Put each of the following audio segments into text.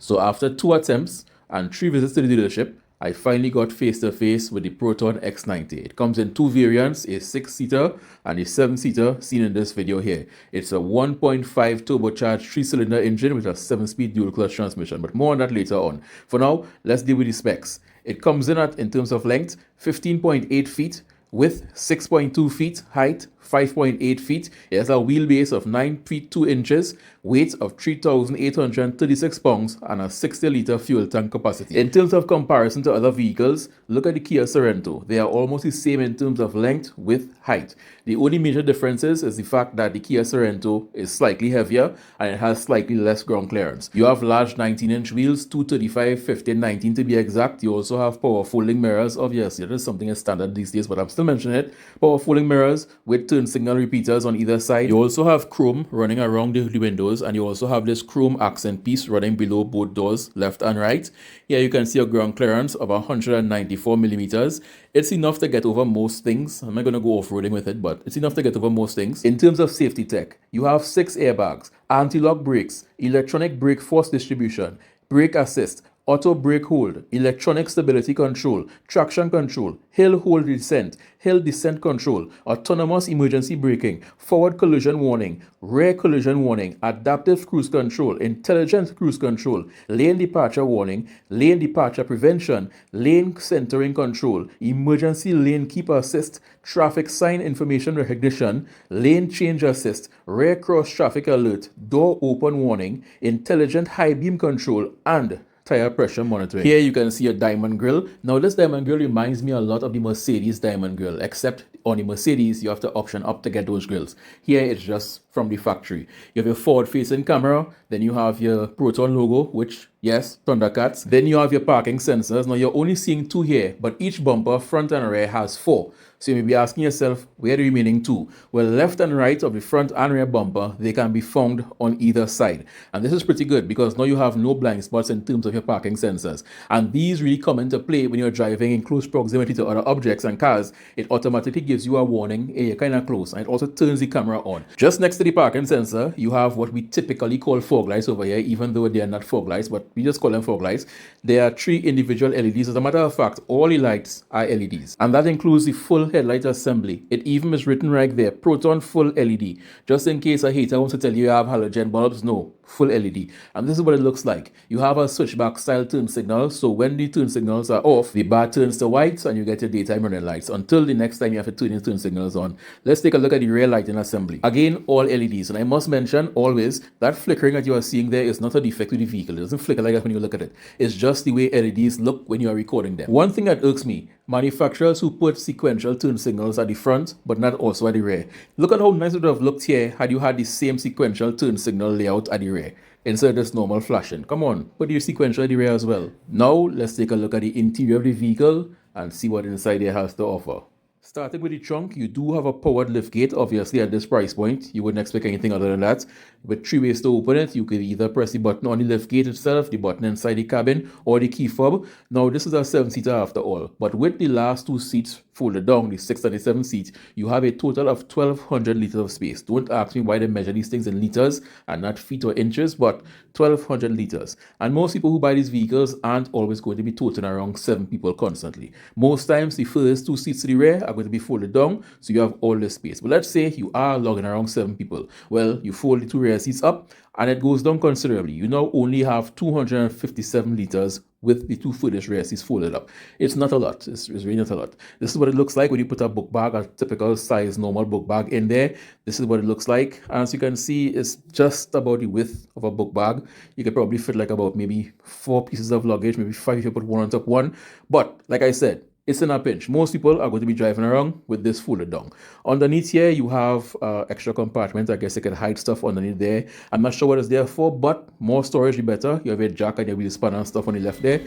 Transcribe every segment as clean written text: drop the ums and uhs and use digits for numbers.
So after 2 attempts and 3 visits to the dealership, I finally got face-to-face with the Proton X90. It comes in 2 variants, a 6-seater and a 7-seater seen in this video here. It's a 1.5 turbocharged 3-cylinder engine with a 7-speed dual-clutch transmission, but more on that later on. For now, let's deal with the specs. It comes in at, in terms of length, 15.8 feet, width 6.2 feet, height 5.8 feet. It has a wheelbase of 9 feet 2 inches, weight of 3,836 pounds, and a 60-liter fuel tank capacity. In terms of comparison to other vehicles, look at the Kia Sorento. They are almost the same in terms of length, width, height. The only major differences is the fact that the Kia Sorento is slightly heavier and it has slightly less ground clearance. You have large 19-inch wheels, 235, 15, 19 to be exact. You also have power folding mirrors. Obviously, that is something that's standard these days, but I'm still mentioning it. Power folding mirrors with turn signal repeaters on either side. You also have chrome running around the windows, and you also have this chrome accent piece running below both doors, left and right. Here you can see a ground clearance of 194 millimeters. It's enough to get over most things. I'm not going to go off-roading with it, but it's enough to get over most things. In terms of safety tech, you have 6 airbags, anti-lock brakes, electronic brake force distribution, brake assist, auto brake hold, electronic stability control, traction control, hill hold descent, hill descent control, autonomous emergency braking, forward collision warning, rear collision warning, adaptive cruise control, intelligent cruise control, lane departure warning, lane departure prevention, lane centering control, emergency lane keeper assist, traffic sign information recognition, lane change assist, rear cross traffic alert, door open warning, intelligent high beam control, and tire pressure monitoring. Here you can see a diamond grille. Now this diamond grille reminds me a lot of the Mercedes diamond grille, except on the Mercedes you have to option up to get those grills. Here it's just from the factory. You have your forward facing camera, then you have your Proton logo, which, yes, Thundercats. Then you have your parking sensors. Now you're only seeing 2 here, but each bumper, front and rear, has 4. So you may be asking yourself, where are the remaining 2? Well, left and right of the front and rear bumper, they can be found on either side. And this is pretty good because now you have no blind spots in terms of your parking sensors. And these really come into play when you're driving in close proximity to other objects and cars. It automatically gives you a warning, hey, you're kind of close, and it also turns the camera on. Just next to the parking sensor, you have what we typically call fog lights over here, even though they are not fog lights, but we just call them fog lights. There are 3 individual LEDs. As a matter of fact, all the lights are LEDs. And that includes the full headlight assembly. It even is written right there, Proton full LED. Just in case a hater wants to tell you have halogen bulbs, no, full LED. And this is what it looks like. You have a switchback style turn signal, so when the turn signals are off, the bar turns to white and you get your daytime running lights until the next time you have to turn your turn signals on. Let's take a look at the rear lighting assembly. Again, all LEDs. And I must mention always that flickering that you are seeing there is not a defect with the vehicle. It doesn't flicker like that when you look at it. It's just the way LEDs look when you are recording them. One thing that irks me, manufacturers who put sequential turn signals at the front but not also at the rear. Look at how nice it would have looked here had you had the same sequential turn signal layout at the rear instead of this normal flashing. Come on, put your sequential at the rear as well. Now let's take a look at the interior of the vehicle and see what inside there has to offer. Starting with the trunk, you do have a powered liftgate. Obviously, at this price point, you wouldn't expect anything other than that. With 3 ways to open it, you could either press the button on the liftgate itself, the button inside the cabin, or the key fob. Now, this is a 7-seater after all, but with the last 2 seats folded down, the 6 and the 7 seats, you have a total of 1,200 liters of space. Don't ask me why they measure these things in liters and not feet or inches, but 1,200 liters. And most people who buy these vehicles aren't always going to be toting around 7 people constantly. Most times, the first 2 seats to the rear are going to be folded down, so you have all this space. But let's say you are logging around 7 people. Well, you fold the 2 rear seats up and it goes down considerably. You now only have 257 liters with the 2 furthest rear seats folded up. It's not a lot. It's really not a lot. This is what it looks like when you put a book bag, a typical size normal book bag in there. This is what it looks like. As you can see, it's just about the width of a book bag. You could probably fit like about maybe 4 pieces of luggage, maybe 5 if you put one on top one. But like I said, it's in a pinch. Most people are going to be driving around with this folded down. Underneath here, you have extra compartment. I guess you can hide stuff underneath there. I'm not sure what it's there for, but more storage, the better. You have a jack and your wheel spanner and stuff on the left there.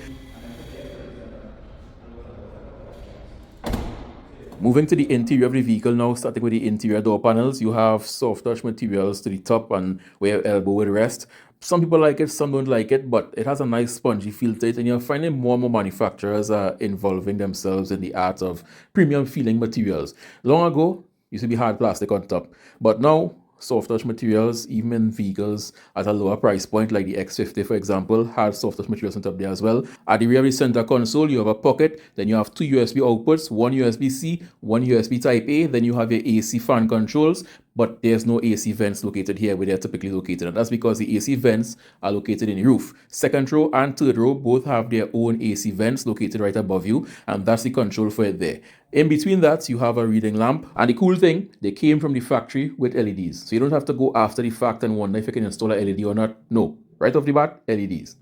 Moving to the interior of the vehicle now, starting with the interior door panels, you have soft touch materials to the top and where your elbow would rest. Some people like it, some don't like it, but it has a nice spongy feel to it, and you're finding more and more manufacturers are involving themselves in the art of premium feeling materials. Long ago, it used to be hard plastic on top, but now soft touch materials, even in vehicles at a lower price point, like the X50, for example, has soft touch materials on top there as well. At the rear of the center console, you have a pocket, then you have two USB outputs, one USB-C, one USB Type A, then you have your AC fan controls, but there's no AC vents located here where they're typically located. And that's because the AC vents are located in the roof. Second row and third row both have their own AC vents located right above you, and that's the control for it there. In between that, you have a reading lamp. And the cool thing, they came from the factory with LEDs. So you don't have to go after the fact and wonder if you can install a LED or not. No, right off the bat, LEDs.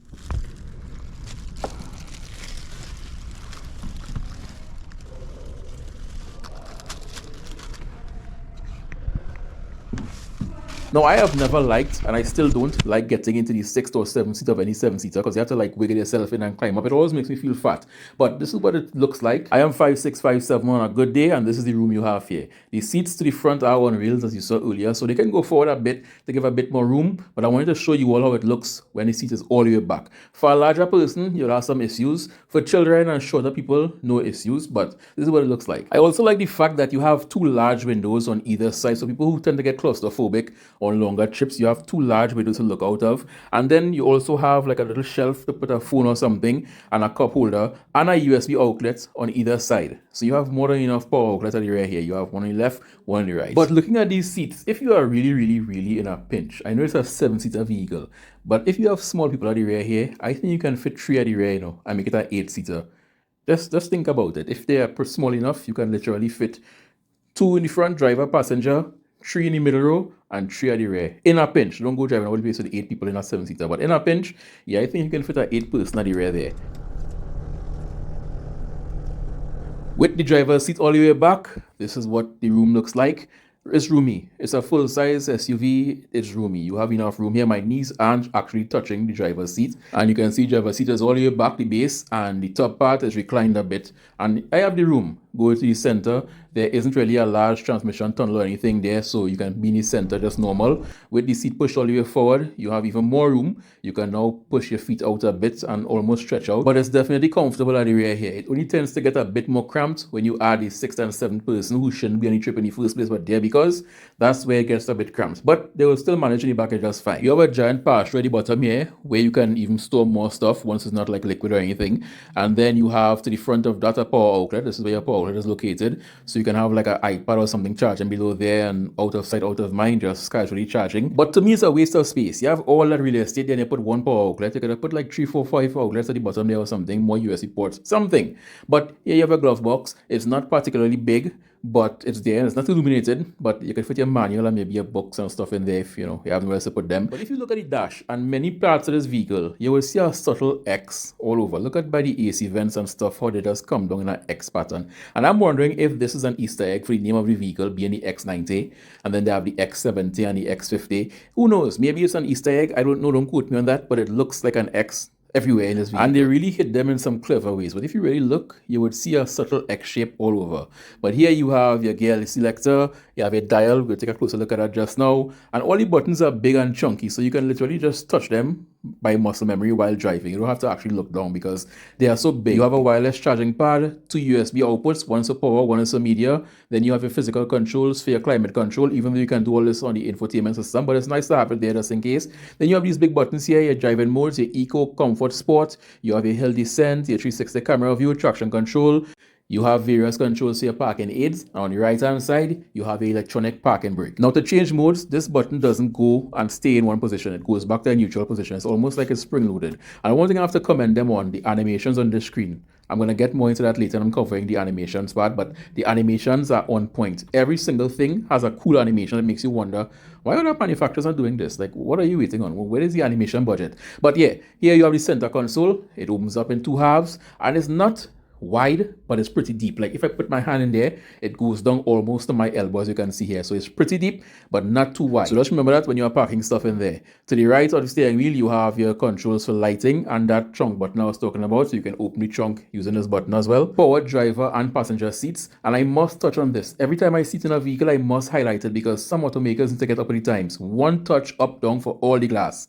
Now, I have never liked, and I still don't like getting into the 6th or 7th seat of any 7-seater because you have to like wiggle yourself in and climb up. It always makes me feel fat. But this is what it looks like. I am 5'6", 5'7" on a good day, and this is the room you have here. The seats to the front are on rails, as you saw earlier, so they can go forward a bit to give a bit more room. But I wanted to show you all how it looks when the seat is all the way back. For a larger person, you'll have some issues. For children and shorter people, no issues. But this is what it looks like. I also like the fact that you have two large windows on either side, so people who tend to get claustrophobic on longer trips, you have two large windows to look out of, and then you also have like a little shelf to put a phone or something, and a cup holder, and a USB outlet on either side. So you have more than enough power outlet at the rear here. You have one on the left, one on the right. But looking at these seats, if you are really in a pinch, I know it's a 7-seater vehicle, but if you have small people at the rear here, I think you can fit 3 at the rear, and make it an 8-seater. Just think about it. If they are small enough, you can literally fit 2 in the front, driver, passenger, 3 in the middle row, and 3 at the rear. In a pinch, don't go driving all the way to the 8 people in a 7-seater, but in a pinch, yeah, I think you can fit an 8-person at the rear there. With the driver's seat all the way back, this is what the room looks like. It's roomy. It's a full-size SUV. It's roomy. You have enough room here. My knees aren't actually touching the driver's seat. And you can see driver's seat is all the way back, the base, and the top part is reclined a bit. And I have the room. Go to the center. There isn't really a large transmission tunnel or anything there, so you can be in the center just normal. With the seat pushed all the way forward, you have even more room. You can now push your feet out a bit and almost stretch out. But it's definitely comfortable at the rear here. It only tends to get a bit more cramped when you add the 6th and 7th person who shouldn't be on the trip in the first place, but there because that's where it gets a bit cramped. But they will still manage in the back just fine. You have a giant pass at the bottom here where you can even store more stuff once it's not like liquid or anything. And then you have to the front of that a power outlet. This is where your power outlet is located. So you can have like an iPad or something charging below there, and out of sight, out of mind, just casually charging. But to me, it's a waste of space. You have all that real estate, then you put one power outlet. You could have put like 3, 4, 5 outlets at the bottom there or something, more USB ports, something. But here you have a glove box. It's not particularly big, but it's there and it's not illuminated, but you can fit your manual and maybe your books and stuff in there if you have nowhere else to put them. But if you look at the dash and many parts of this vehicle, you will see a subtle X all over. Look at by the AC vents and stuff, how they just come down in an X pattern. And I'm wondering if this is an Easter egg for the name of the vehicle being the X90, and then they have the X70 and the X50. Who knows? Maybe it's an Easter egg. I don't know. Don't quote me on that, but it looks like an X everywhere in this vehicle. And they really hit them in some clever ways. But if you really look, you would see a subtle X shape all over. But here you have your gear selector, you have a dial. We'll take a closer look at that just now. And all the buttons are big and chunky, so you can literally just touch them by muscle memory while driving. You don't have to actually look down because they are so big. You have a wireless charging pad, 2 USB outputs, one is for power, one is for media. Then you have your physical controls for your climate control, even though you can do all this on the infotainment system, but it's nice to have it there just in case. Then you have these big buttons here, your driving modes, your eco, comfort, sport. You have your hill descent, your 360 camera view, traction control. You have various controls for your parking aids, and on the right hand side, you have an electronic parking brake. Now to change modes, this button doesn't go and stay in one position. It goes back to a neutral position. It's almost like it's spring loaded. And one thing I have to commend them on, the animations on this screen. I'm going to get more into that later. I'm covering the animations part, but the animations are on point. Every single thing has a cool animation that makes you wonder, why are the manufacturers not doing this? Like, what are you waiting on? Where is the animation budget? But yeah, here you have the center console. It opens up in 2 halves, and it's not wide, but it's pretty deep. Like if I put my hand in there, it goes down almost to my elbow, as you can see here. So it's pretty deep, but not too wide. So just remember that when you're parking stuff in there. To the right of the steering wheel, you have your controls for lighting and that trunk button I was talking about. So you can open the trunk using this button as well. Power, driver, and passenger seats. And I must touch on this. Every time I sit in a vehicle, I must highlight it because some automakers need to get up at the times. One touch up, down for all the glass.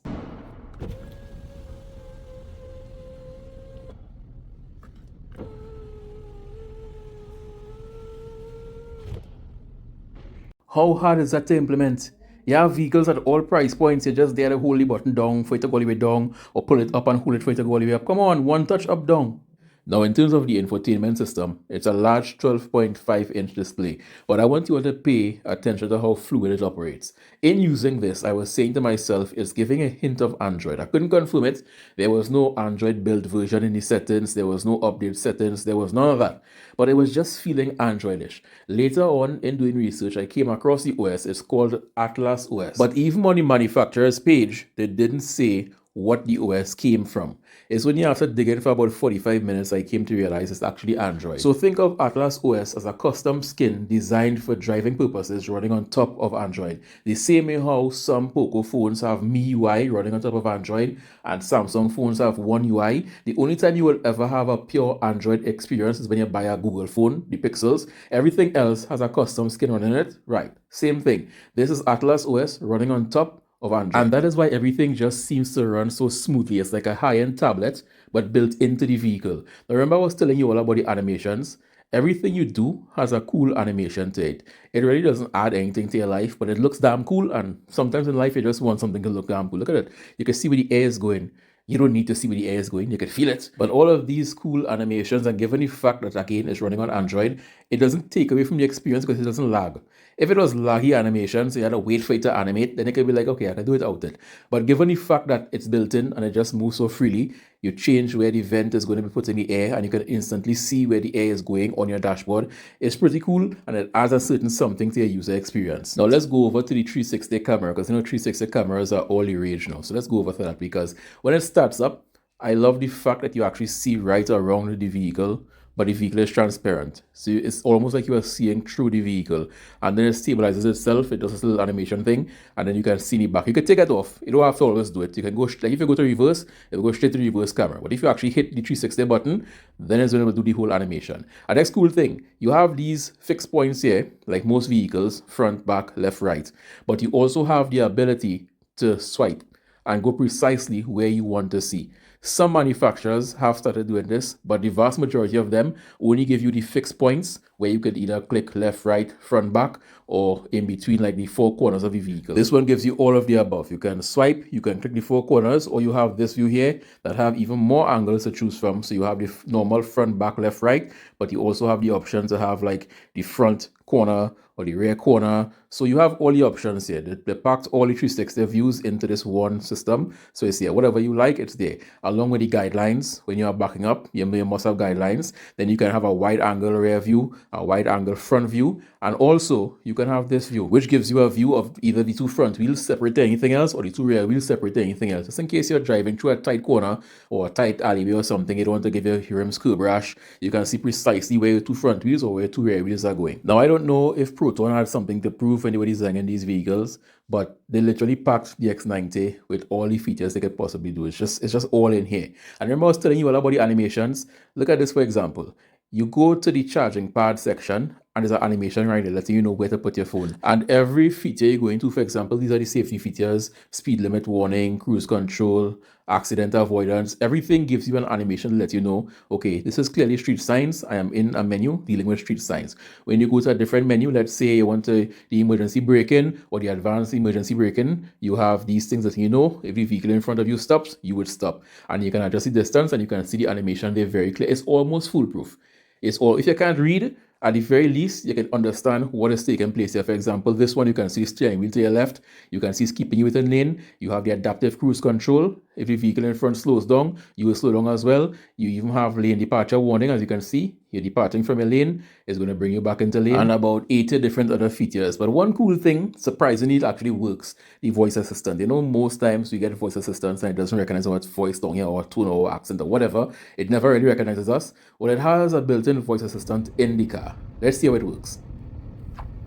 How hard is that to implement? You have vehicles at all price points. You're just there to hold the button down for it to go all the way down, or pull it up and hold it for it to go all the way up. Come on, one touch up, down. Now, in terms of the infotainment system, it's a large 12.5-inch display, but I want you all to pay attention to how fluid it operates. In using this, I was saying to myself, it's giving a hint of Android. I couldn't confirm it. There was no Android built version in the settings. There was no update settings. There was none of that. But it was just feeling Androidish. Later on, in doing research, I came across the OS. It's called Atlas OS. But even on the manufacturer's page, they didn't say what the OS came from. It's only after digging for about 45 minutes I came to realize it's actually Android. So think of Atlas OS as a custom skin designed for driving purposes running on top of Android. The same way how some Poco phones have MIUI running on top of Android and Samsung phones have One UI. The only time you will ever have a pure Android experience is when you buy a Google phone, the Pixels. Everything else has a custom skin running it. Right, same thing. This is Atlas OS running on top of Android. And that is why everything just seems to run so smoothly. It's like a high-end tablet, but built into the vehicle. Now remember I was telling you all about the animations. Everything you do has a cool animation to it. It really doesn't add anything to your life, but it looks damn cool. And sometimes in life, you just want something to look damn cool. Look at it. You can see where the air is going. You don't need to see where the air is going. You can feel it. But all of these cool animations, and given the fact that, again, it's running on Android, it doesn't take away from the experience because it doesn't lag. If it was laggy animations, so you had to wait for it to animate, then it could be like, okay, I can do it without it. But given the fact that it's built in and it just moves so freely, you change where the vent is going to be put in the air and you can instantly see where the air is going on your dashboard. It's pretty cool and it adds a certain something to your user experience. Now let's go over to the 360 camera, because 360 cameras are all the rage now. So let's go over to that, because when it starts up, I love the fact that you actually see right around the vehicle, but the vehicle is transparent. So it's almost like you are seeing through the vehicle. And then it stabilizes itself. It does this little animation thing. And then you can see the back. You can take it off. You don't have to always do it. You can go, like if you go to reverse, it will go straight to the reverse camera. But if you actually hit the 360 button, then it's going to do the whole animation. And next cool thing, you have these fixed points here, like most vehicles, front, back, left, right. But you also have the ability to swipe and go precisely where you want to see. Some manufacturers have started doing this, but the vast majority of them only give you the fixed points where you could either click left, right, front, back, or in between like the four corners of the vehicle. This one gives you all of the above. You can swipe, you can click the four corners, or you have this view here that have even more angles to choose from. So you have the normal front, back, left, right, but you also have the option to have like the front corner or the rear corner. So you have all the options here. They packed all the 360 views into this one system. So it's here, whatever you like, it's there. Along with the guidelines, when you are backing up, you must have guidelines. Then you can have a wide angle rear view, a wide angle front view, and also you can have this view, which gives you a view of either the two front wheels separate to anything else or the two rear wheels separate to anything else. Just in case you're driving through a tight corner or a tight alleyway or something, you don't want to give your rims curb rash, you can see precisely where your two front wheels or where your two rear wheels are going. Now, I don't know if Proton had something to prove when they were designing these vehicles, but they literally packed the X90 with all the features they could possibly do. It's just all in here. And remember I was telling you all about the animations. Look at this, for example. You go to the charging pad section and there's an animation right there letting you know where to put your phone. And every feature you go into, for example, these are the safety features, speed limit warning, cruise control, accident avoidance. Everything gives you an animation to let you know, okay, this is clearly street signs. I am in a menu dealing with street signs. When you go to a different menu, let's say you want the emergency braking or the advanced emergency braking, you have these things that you know, if the vehicle in front of you stops, you would stop. And you can adjust the distance and you can see the animation there very clear. It's almost foolproof. It's all, if you can't read, at the very least, you can understand what is taking place here. For example, this one, you can see steering wheel to your left. You can see it's keeping you within lane. You have the adaptive cruise control. If the vehicle in front slows down, you will slow down as well. You even have lane departure warning, as you can see. You're departing from your lane. It's going to bring you back into lane. And about 80 different other features. But one cool thing, surprisingly, it actually works. The voice assistant. You know, most times we get voice assistants and it doesn't recognize our voice down here or tone or accent or whatever. It never really recognizes us. Well, it has a built-in voice assistant in the car. Let's see how it works.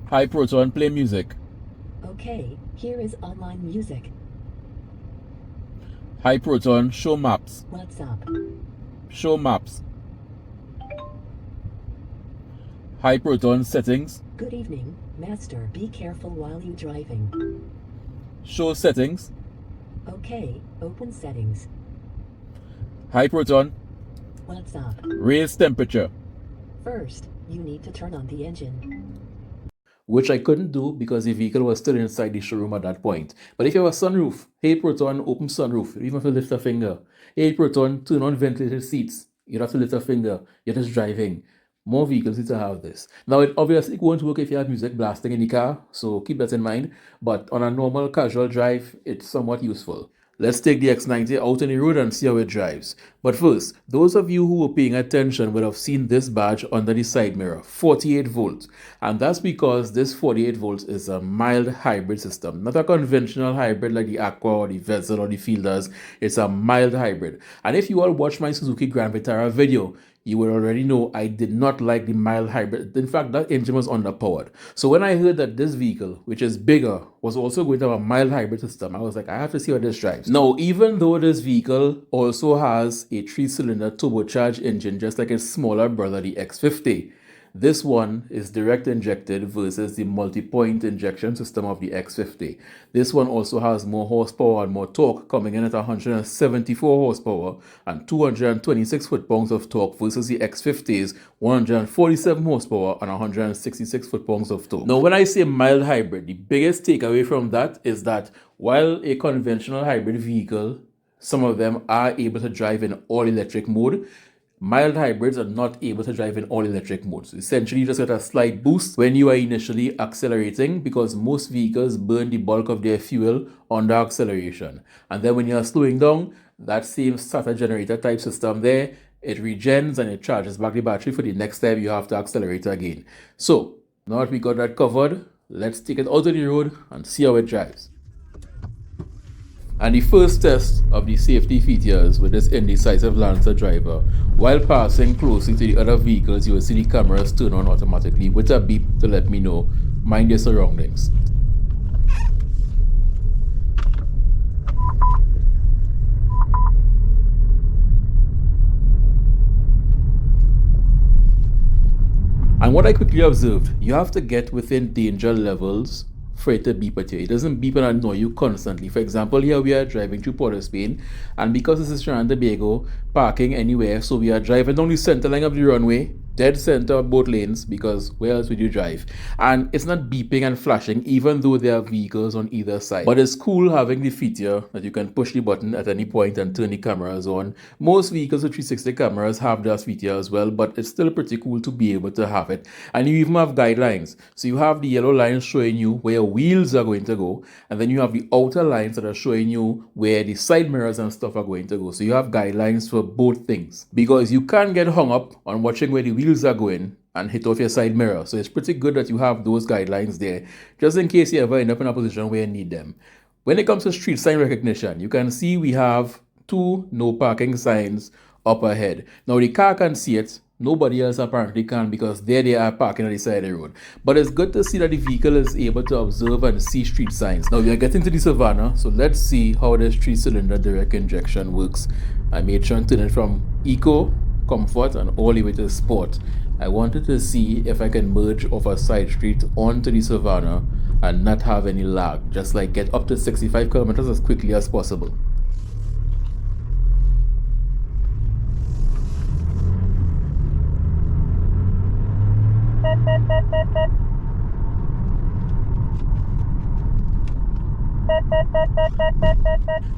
Hi, Proton, play music. Okay, here is online music. Hi, Proton, show maps. What's up? Show maps. Hi, Proton, settings. Good evening, master. Be careful while you driving. Show settings. Okay, open settings. Hi, Proton. What's up? Raise temperature. First, you need to turn on the engine. which I couldn't do because the vehicle was still inside the showroom at that point. But if you have a sunroof, hey Proton, open sunroof, you even have to lift a finger. Hey Proton, turn on ventilated seats. You don't have to lift a finger. You're just driving. More vehicles need to have this. Now, it obviously won't work if you have music blasting in the car, so keep that in mind. But on a normal casual drive, it's somewhat useful. Let's take the X90 out on the road and see how it drives. But first, those of you who were paying attention would have seen this badge under the side mirror, 48 volts. And that's because this 48 volts is a mild hybrid system, not a conventional hybrid like the Aqua or the Vezel or the Fielders. It's a mild hybrid. And if you all watched my Suzuki Grand Vitara video, you will already know I did not like the mild hybrid. In fact, that engine was underpowered. So when I heard that this vehicle, which is bigger, was also going to have a mild hybrid system, I was like, I have to see how this drives. Now, even though this vehicle also has a 3-cylinder turbocharged engine, just like its smaller brother, the X50, this one is direct injected versus the multi-point injection system of the X50. This one also has more horsepower and more torque, coming in at 174 horsepower and 226 foot-pounds of torque versus the X50's 147 horsepower and 166 foot-pounds of torque. Now, when I say mild hybrid, the biggest takeaway from that is that while a conventional hybrid vehicle, some of them are able to drive in all-electric mode, mild hybrids are not able to drive in all-electric modes. Essentially, you just get a slight boost when you are initially accelerating because most vehicles burn the bulk of their fuel under acceleration. And then when you are slowing down, that same starter generator type system there, it regens and it charges back the battery for the next time you have to accelerate again. So, now that we got that covered, let's take it out on the road and see how it drives. And the first test of the safety features with this indecisive Lancer driver, while passing closely to the other vehicles, you will see the cameras turn on automatically with a beep to let me know, mind your surroundings. And what I quickly observed, you have to get within danger levels for it to beep at you. It doesn't beep and annoy you constantly. For example, here we are driving through Port of Spain, and because this is Trinidad Tobago, parking anywhere, so we are driving down the center line of the runway, dead center of both lanes, because where else would you drive? And it's not beeping and flashing even though there are vehicles on either side. But it's cool having the feature that you can push the button at any point and turn the cameras on. Most vehicles with 360 cameras have that feature as well, but it's still pretty cool to be able to have it. And you even have guidelines. So you have the yellow lines showing you where your wheels are going to go, and then you have the outer lines that are showing you where the side mirrors and stuff are going to go. So you have guidelines for both things, because you can't get hung up on watching where the wheels are going and hit off your side mirror. So it's pretty good that you have those guidelines there, just in case you ever end up in a position where you need them. When it comes to street sign recognition, you can see we have 2 no parking signs up ahead. Now the car can see it, nobody else apparently can, because there they are parking on the side of the road. But it's good to see that the vehicle is able to observe and see street signs. Now we are getting to the Savannah, so let's see how this 3-cylinder direct injection works. I made sure to turn it from Eco, Comfort, and all the way to Sport. I wanted to see if I can merge off a side street onto the Savannah and not have any lag, just like get up to 65 kilometers as quickly as possible.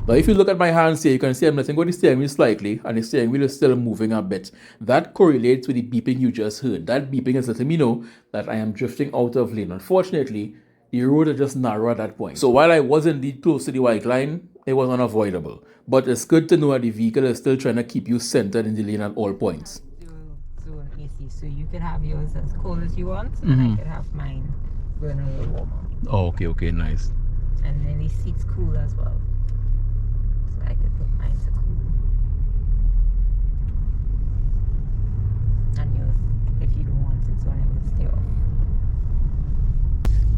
Now if you look at my hands here, you can see I'm letting go the steering wheel slightly and the steering wheel is still moving a bit. That correlates with the beeping you just heard. That beeping is letting me know that I am drifting out of lane. Unfortunately, the road is just narrow at that point. So while I was indeed close to the white line, it was unavoidable. But it's good to know that the vehicle is still trying to keep you centered in the lane at all points. Zone AC, so you can have yours as cold as you want, and I could have mine going a little warmer. Oh, okay, nice. And then the seats cool as well, so I could put mine to cool. And yours, if you don't want it, so it would stay off.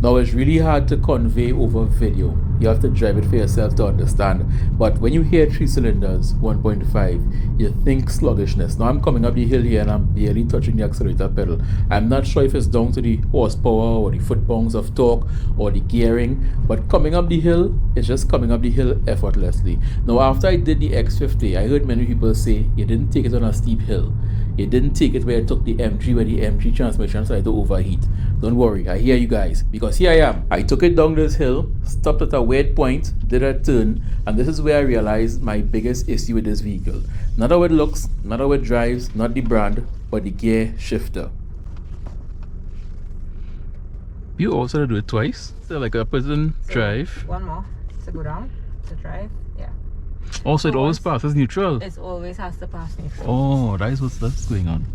Now it's really hard to convey over video. You have to drive it for yourself to understand. But when you hear 3 cylinders, 1.5, you think sluggishness. Now I'm coming up the hill here and I'm barely touching the accelerator pedal. I'm not sure if it's down to the horsepower or the foot-pounds of torque or the gearing, but coming up the hill, it's just coming up the hill effortlessly. Now after I did the X50, I heard many people say you didn't take it on a steep hill. It didn't take it where it took the M3, where the M3 transmission started to overheat. Don't worry, I hear you guys, because here I am. I took it down this hill, stopped at a weird point, did a turn, and this is where I realized my biggest issue with this vehicle. Not how it looks, not how it drives, not the brand, but the gear shifter. You also do it twice? So like a person drive? One more to go down, to drive, yeah. Also, it always passes neutral? It always has to pass neutral. Oh, that's going on.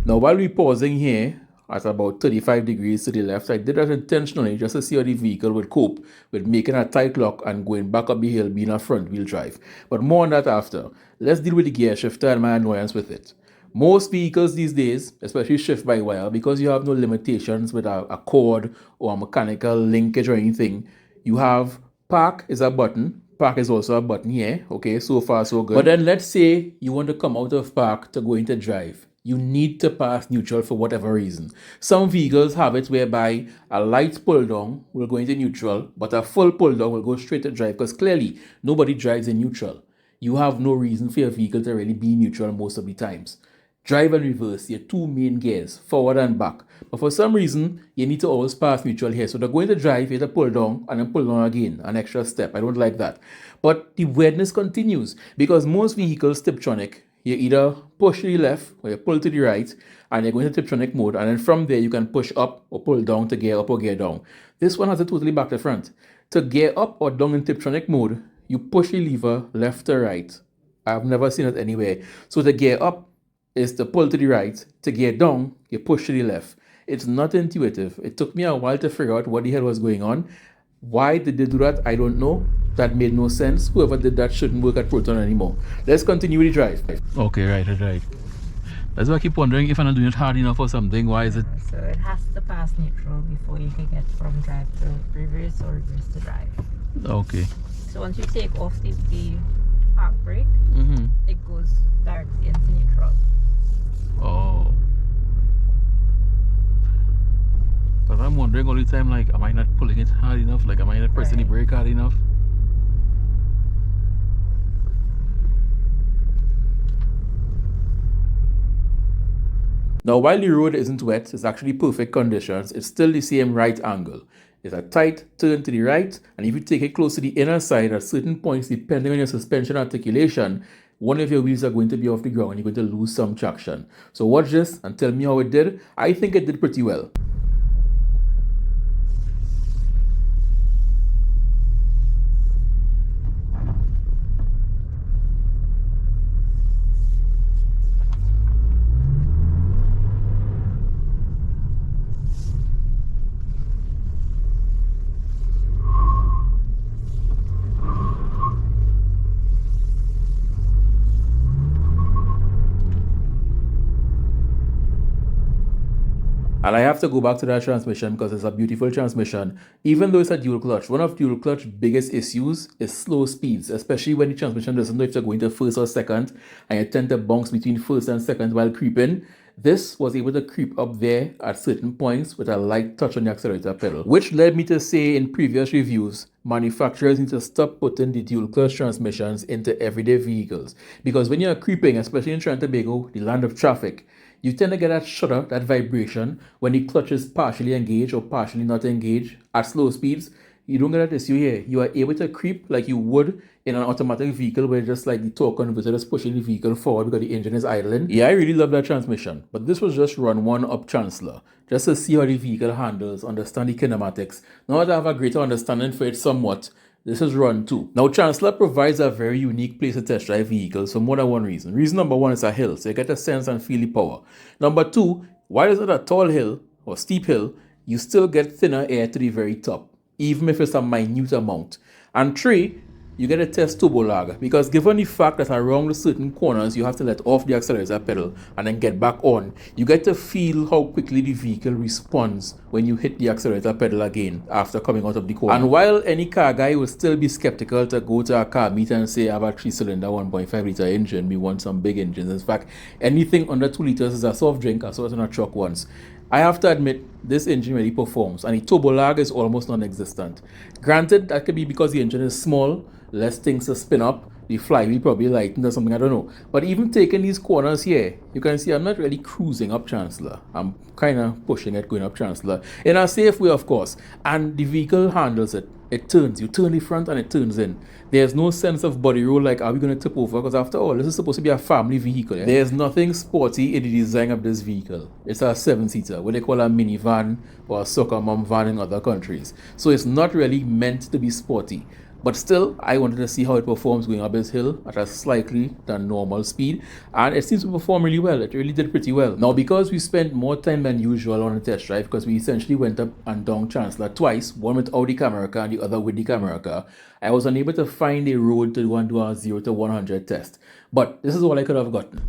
Now, while we're pausing here, at about 35 degrees to the left, I did that intentionally just to see how the vehicle would cope with making a tight lock and going back up the hill being a front wheel drive. But more on that after. Let's deal with the gear shifter and my annoyance with it. Most vehicles these days, especially shift by wire, because you have no limitations with a cord or a mechanical linkage or anything, you have park is a button. Park is also a button here. Okay, so far so good. But then let's say you want to come out of park to go into drive. You need to pass neutral for whatever reason. Some vehicles have it whereby a light pull down will go into neutral, but a full pull down will go straight to drive, because clearly nobody drives in neutral. You have no reason for your vehicle to really be neutral most of the times. Drive and reverse, your two main gears, forward and back. But for some reason, you need to always pass neutral here. So to go into drive, you have to pull down and then pull down again, an extra step. I don't like that. But the weirdness continues, because most vehicles Tiptronic, you either push to the left or you pull to the right, and you're going to Tiptronic mode, and then from there you can push up or pull down to gear up or gear down. This one has it totally back to front. To gear up or down in Tiptronic mode, you push the lever left to right. I've never seen it anywhere. So to gear up is to pull to the right. To gear down, you push to the left. It's not intuitive. It took me a while to figure out what the hell was going on. Why did they do that? I don't know. That made no sense. Whoever did that shouldn't work at Proton anymore. Let's continue with the drive. Okay, right. That's why I keep wondering if I'm not doing it hard enough or something. Why is it? So it has to pass neutral before you can get from drive to reverse or reverse to drive. Okay. So once you take off the park brake, it goes directly into neutral. Oh. Because I'm wondering all the time, like, am I not pulling it hard enough? Like, am I not pressing the brake hard enough? Now, while the road isn't wet, it's actually perfect conditions, it's still the same right angle. It's a tight turn to the right, and if you take it close to the inner side at certain points, depending on your suspension articulation, one of your wheels are going to be off the ground and you're going to lose some traction. So watch this and tell me how it did. I think it did pretty well. And I have to go back to that transmission because it's a beautiful transmission. Even though it's a dual clutch, one of dual clutch biggest issues is slow speeds, especially when the transmission doesn't know if you're going to first or second, and you tend to bounce between first and second while creeping. This was able to creep up there at certain points with a light touch on the accelerator pedal, which led me to say in previous reviews, manufacturers need to stop putting the dual clutch transmissions into everyday vehicles. Because when you're creeping, especially in Trinidad Tobago, the land of traffic, you tend to get that shudder, that vibration, when the clutch is partially engaged or partially not engaged at slow speeds. You don't get that issue here. You are able to creep like you would in an automatic vehicle where just like the torque converter is pushing the vehicle forward because the engine is idling. Yeah, I really love that transmission, but this was just run one up Chancellor, just to see how the vehicle handles, understand the kinematics. Now that I have a greater understanding for it somewhat, this is run 2. Now, Chancellor provides a very unique place to test drive vehicles for more than one reason. Reason number one is a hill, so you get a sense and feel the power. Number two, while it's not a tall hill or steep hill, you still get thinner air to the very top, even if it's a minute amount. And 3, you get to test turbo lag, because given the fact that around certain corners you have to let off the accelerator pedal and then get back on, you get to feel how quickly the vehicle responds when you hit the accelerator pedal again after coming out of the corner. And while any car guy will still be skeptical to go to a car meter and say I have a 3-cylinder 1.5 liter engine, we want some big engines. In fact, anything under 2 liters is a soft drink. I saw it on a truck once. I have to admit, this engine really performs, and the turbo lag is almost non-existent. Granted, that could be because the engine is small, less things to spin up, the flywheel probably lightened or something, I don't know. But even taking these corners here, you can see I'm not really cruising up Chancellor. I'm kind of pushing it going up Chancellor in a safe way, of course. And the vehicle handles it. It turns. You turn the front and it turns in. There's no sense of body roll like, are we going to tip over? Because after all, this is supposed to be a family vehicle. Yeah? There's nothing sporty in the design of this vehicle. It's a 7-seater, what they call a minivan or a soccer mom van in other countries. So it's not really meant to be sporty. But still, I wanted to see how it performs going up this hill at a slightly than normal speed. And it seems to perform really well. It really did pretty well. Now, because we spent more time than usual on the test drive, because we essentially went up and down Chancellor twice, one without the camera car and the other with the camera car, I was unable to find a road to go and do a 0 to 100 test. But this is all I could have gotten.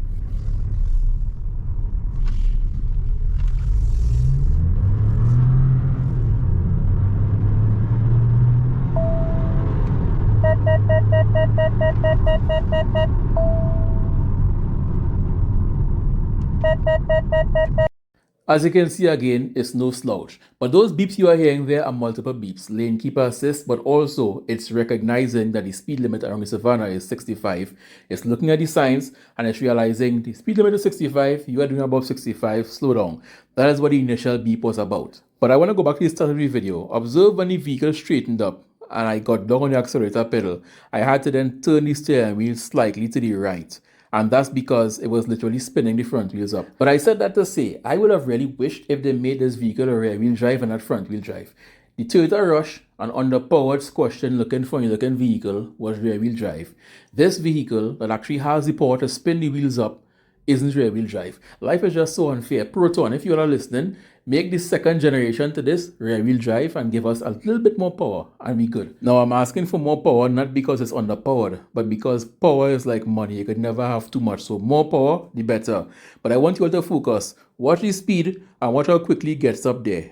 As you can see again, it's no slouch. But those beeps you are hearing there are multiple beeps. Lane keeper assist, but also it's recognizing that the speed limit around the Savannah is 65. It's looking at the signs and it's realizing the speed limit is 65, you are doing above 65, slow down. That is what the initial beep was about. But I want to go back to the start of the video. Observe when the vehicle straightened up and I got down on the accelerator pedal, I had to then turn the steering wheel slightly to the right. And that's because it was literally spinning the front wheels up. But I said that to say, I would have really wished if they made this vehicle a rear wheel drive and not front wheel drive. The Toyota Rush, an underpowered, squashed-in looking funny looking vehicle, was rear wheel drive. This vehicle that actually has the power to spin the wheels up isn't rear wheel drive. Life is just so unfair. Proton, if you are listening, make the second generation to this rear wheel drive and give us a little bit more power and be good. Now I'm asking for more power not because it's underpowered, but because power is like money. You could never have too much. So more power, the better. But I want you all to focus. Watch the speed and watch how quickly it gets up there.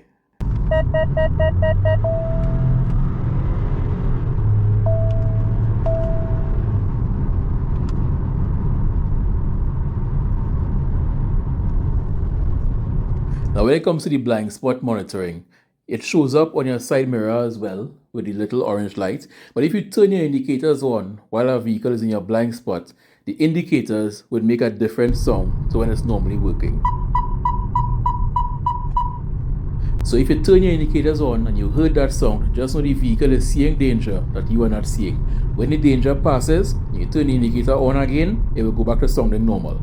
Now when it comes to the blind spot monitoring, it shows up on your side mirror as well with the little orange light. But if you turn your indicators on while a vehicle is in your blind spot, the indicators would make a different sound to when it's normally working. So if you turn your indicators on and you heard that sound, just know the vehicle is seeing danger that you are not seeing. When the danger passes, you turn the indicator on again, it will go back to sounding normal.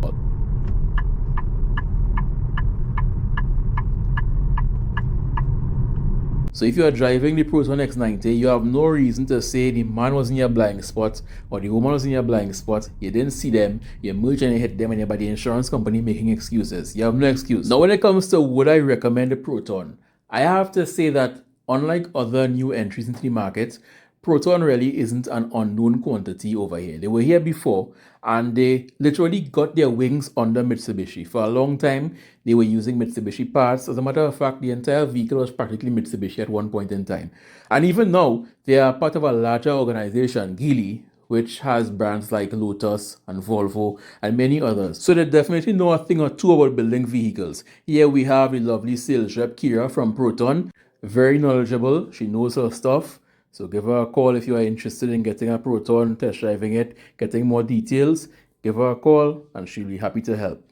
So if you are driving the Proton X90, you have no reason to say the man was in your blind spot or the woman was in your blind spot, you didn't see them, you merged and you hit them and you're by the insurance company making excuses. You have no excuse. Now when it comes to would I recommend the Proton, I have to say that unlike other new entries into the market, Proton really isn't an unknown quantity over here. They were here before and they literally got their wings under Mitsubishi. For a long time, they were using Mitsubishi parts. As a matter of fact, the entire vehicle was practically Mitsubishi at one point in time. And even now, they are part of a larger organization, Geely, which has brands like Lotus and Volvo and many others. So they definitely know a thing or two about building vehicles. Here we have the lovely sales rep Kira from Proton. Very knowledgeable. She knows her stuff. So give her a call if you are interested in getting a Proton, test driving it, getting more details. Give her a call and she'll be happy to help.